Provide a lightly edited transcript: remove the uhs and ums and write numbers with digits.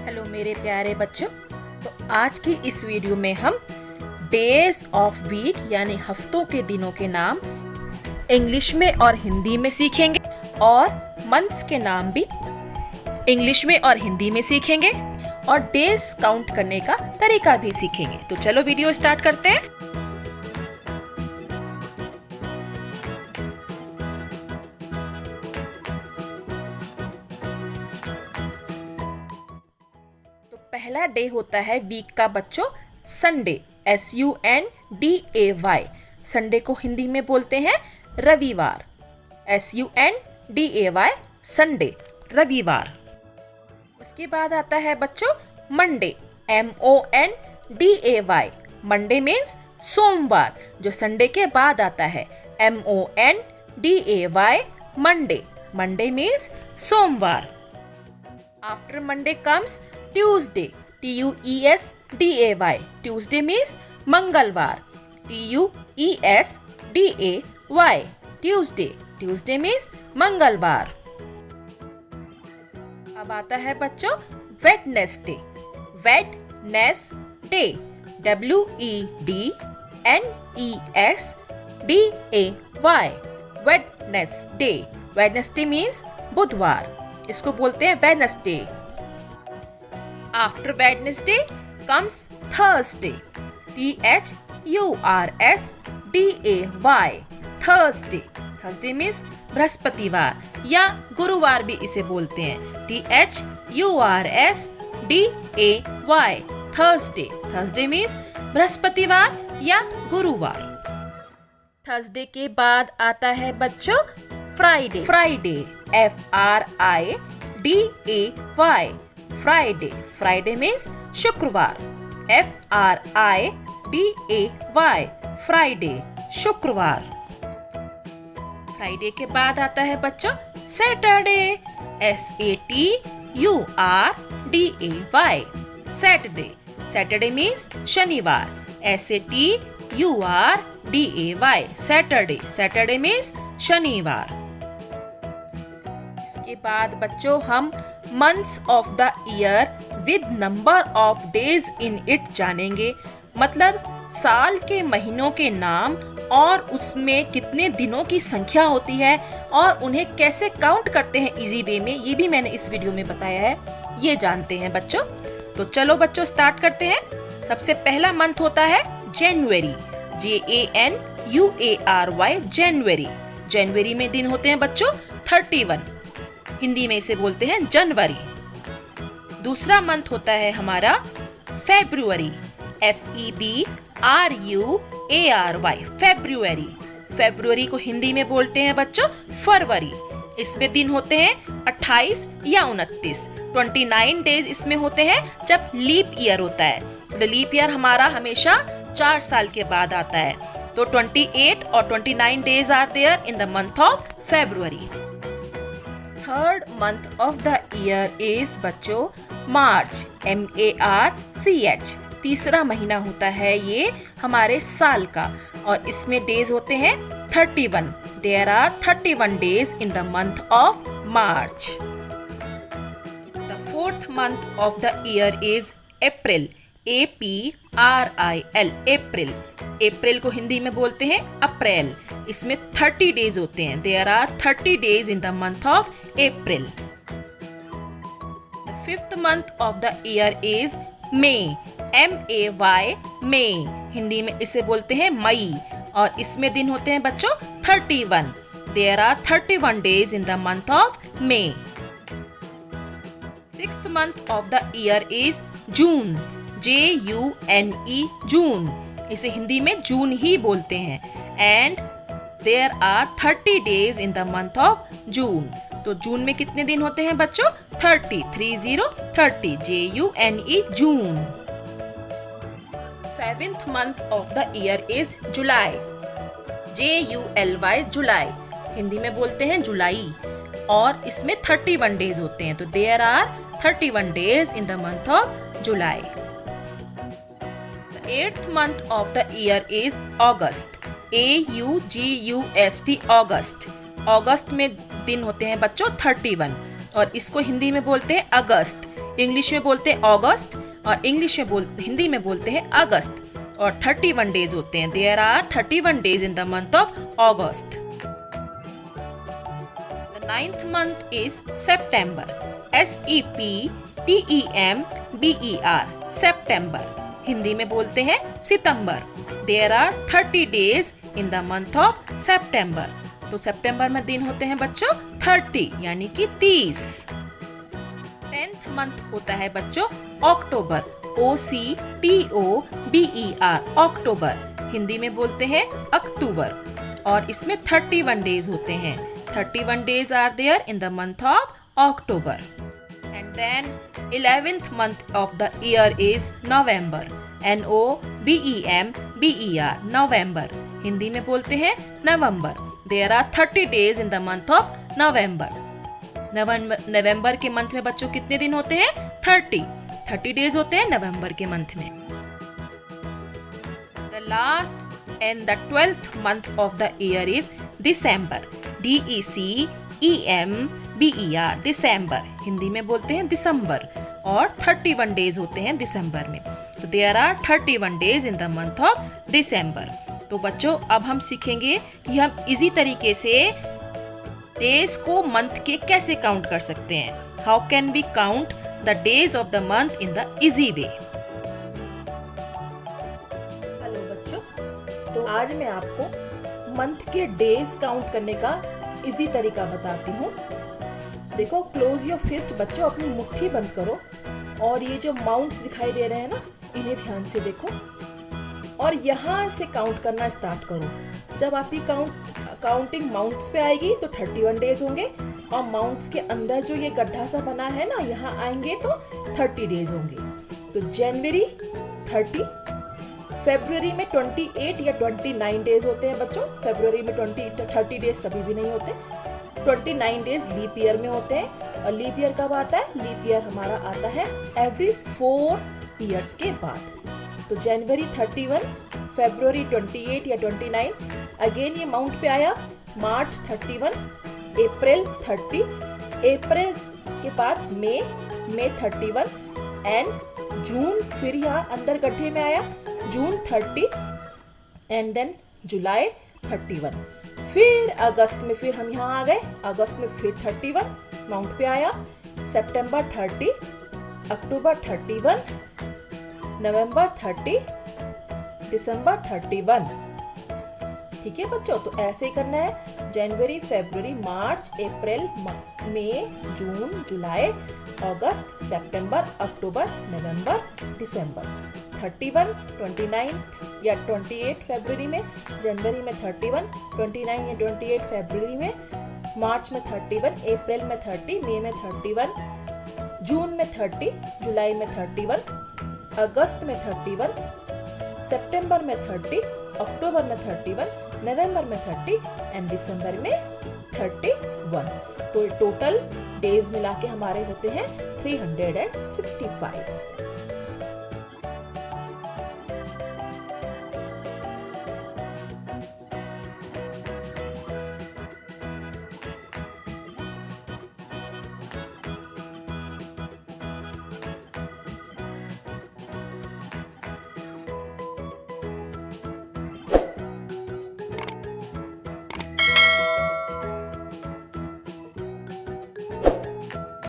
Hello मेरे प्यारे बच्चों। तो आज की इस वीडियो में हम डेज ऑफ वीक यानी हफ्तों के दिनों के नाम इंग्लिश में और हिंदी में सीखेंगे और मंथ्स के नाम भी इंग्लिश में और हिंदी में सीखेंगे और डेज काउंट करने का तरीका भी सीखेंगे। तो चलो वीडियो स्टार्ट करते हैं। पहला डे होता है वीक का बच्चों संडे, SUNDAY। संडे को हिंदी में बोलते हैं रविवार, SUNDAY, संडे, रविवार। उसके बाद आता है बच्चों मंडे, MONDAY। मंडे मीन्स सोमवार, जो संडे के बाद आता है, MONDAY, मंडे। मंडे मीन्स सोमवार। After Monday comes Tuesday, TUESDAY। Tuesday means मंगलवार, TUESDAY, Tuesday। Tuesday means मंगलवार। अब आता है बच्चों Wednesday, Wednesday, WEDNESDAY, Wednesday। Wednesday means बुधवार, इसको बोलते हैं Wednesday। After Wednesday comes Thursday, THURSDAY, Thursday। Thursday means बृहस्पतिवार या गुरुवार भी इसे बोलते हैं, THURSDAY, Thursday। Thursday means बृहस्पतिवार या गुरुवार। थर्सडे के बाद आता है बच्चों Friday, Friday, FRIDAY, Friday. Friday means शुक्रवार, FRIDAY, फ्राइडे, शुक्रवार। फ्राइडे के बाद आता है बच्चों Saturday, SATURDAY, Saturday. Saturday means शनिवार, SATURDAY, सैटरडे। सैटरडे मीन्स शनिवार। इसके बाद बच्चों हम months of the year with number of days in it जानेंगे। मतलब साल के महीनों के नाम और उसमें कितने दिनों की संख्या होती है और उन्हें कैसे काउंट करते हैं इजी वे में, ये भी मैंने इस वीडियो में बताया है, ये जानते हैं बच्चों। तो चलो बच्चों स्टार्ट करते हैं। सबसे पहला मंथ होता है जनवरी, JANUARY, जनवरी। जनवरी में दिन होते हैं बच्चों 31, हिंदी में इसे बोलते हैं जनवरी। दूसरा मंथ होता है हमारा फेब्रुअरी, FEBRUARY, फेब्रुअरी। फेब्रुअरी को हिंदी में बोलते हैं बच्चों फरवरी। इसमें दिन होते हैं 28 या 29, 29 डेज इसमें होते हैं जब लीप ईयर होता है। तो लीप ईयर हमारा हमेशा 4 साल के बाद आता है। तो 28 और 29 days are there in the month of February. Third month of the year is बच्चों मार्च, MARCH। तीसरा महीना होता है ये हमारे साल का और इसमें डेज होते हैं 31। There are 31 days in the month of March. The fourth month of the year is April, APRIL, April. अप्रैल को हिंदी में बोलते हैं अप्रैल। इसमें 30 डेज होते हैं। There are 30 days in the month of April. The fifth month of the year is May, MAY, May. Hindi में इसे बोलते हैं मई और इसमें दिन होते हैं बच्चों 31। There are 31 days in the month of May. Sixth month of the year is June, JUNE, June. इसे हिंदी में जून ही बोलते हैं and there are 30 days in the month of June. तो जून में कितने दिन होते हैं बच्चों 30, JUNE, June. Seventh month of the year is July, JULY, जुलाई। हिंदी में बोलते हैं जुलाई और इसमें 31 डेज होते हैं। तो there are 31 days in the month of July. Eighth month of the year is August, AUGUST, August. अगस्त में दिन होते हैं बच्चों 31 और इसको हिंदी में बोलते हैं अगस्त, इंग्लिश में बोलते हैं अगस्त और हिंदी में बोलते हैं अगस्त। और 31 डेज होते हैं। There are 31 days in the month of August. द 9th month is September. SEPTEMBER September। Hindi में बोलते हैं सितंबर। There are 30 days in the month of September. तो सितंबर में दिन होते हैं बच्चों 30 यानी कि 30। 10th month होता है बच्चों अक्टूबर। OCTOBER अक्टूबर। हिंदी में बोलते हैं अक्टूबर। और इसमें 31 डेज होते हैं। 31 days are there in the month of October. And then 11th month of the year is November. NOVEMBER November। Hindi में बोलते हैं नवंबर। There are 30 days in the month of November। नवंबर के मंथ में बच्चों कितने दिन होते हैं? 30 डेज होते हैं नवंबर के मंथ में। The last and the 12th month of the year is December। DECEMBER दिसंबर। हिंदी में बोलते हैं दिसंबर। और 31 डेज होते हैं दिसंबर में। तो there are 31 days in the month of December. तो बच्चों अब हम सीखेंगे कि हम इजी तरीके से डेज को मंथ के कैसे काउंट कर सकते हैं। How can we count the days of the month in the easy way. Hello बच्चों, तो आज मैं आपको मंथ के डेज काउंट करने का इजी तरीका बताती हूँ। देखो, क्लोज योर फिस्ट बच्चों, अपनी मुट्ठी बंद करो और ये जो माउंट्स दिखाई दे रहे हैं ना, इन्हें ध्यान से देखो और यहाँ से काउंट करना स्टार्ट करो। जब आपकी काउंटिंग माउंट्स पे आएगी तो 31 डेज होंगे और माउंट्स के अंदर जो ये गड्ढा सा बना है ना, यहाँ आएंगे तो 30 डेज होंगे। तो जनवरी 30, फरवरी में 28 या 29 डेज होते हैं बच्चों। फरवरी में 30 डेज कभी भी नहीं होते। 29 डेज लीप ईयर में होते हैं। और लीप ईयर कब आता है? लीप ईयर हमारा आता है एवरी 4 ईयर्स के बाद। तो जनवरी 31, फरवरी 28 या 29, अगेन ये माउंट पे आया। मार्च 31, अप्रैल 30, अप्रैल के बाद मई 31 एंड जून फिर यहाँ अंदर गड्ढे में आया, जून 30 एंड देन जुलाई 31। फिर अगस्त में फिर हम यहाँ आ गए, अगस्त में फिर 31 माउंट पे आया, सितंबर 30, अक्टूबर 31, नवंबर 30, दिसंबर 31। ठीक है बच्चों, तो ऐसे ही करना है। जनवरी, फरवरी, मार्च, अप्रैल, मई, जून, जुलाई, अगस्त, सितंबर, अक्टूबर, नवंबर, दिसंबर। 31, 29 या 28 फरवरी में, जनवरी में 31, 29 या 28 फरवरी में, मार्च में 31, अप्रैल में 30, मई में 31, जून में 30, जुलाई में 31, अगस्त में 31, सितंबर में 30, अक्टूबर में 31, नवंबर में 30 एंड दिसंबर में 31। तो टोटल डेज मिला के हमारे होते हैं 365।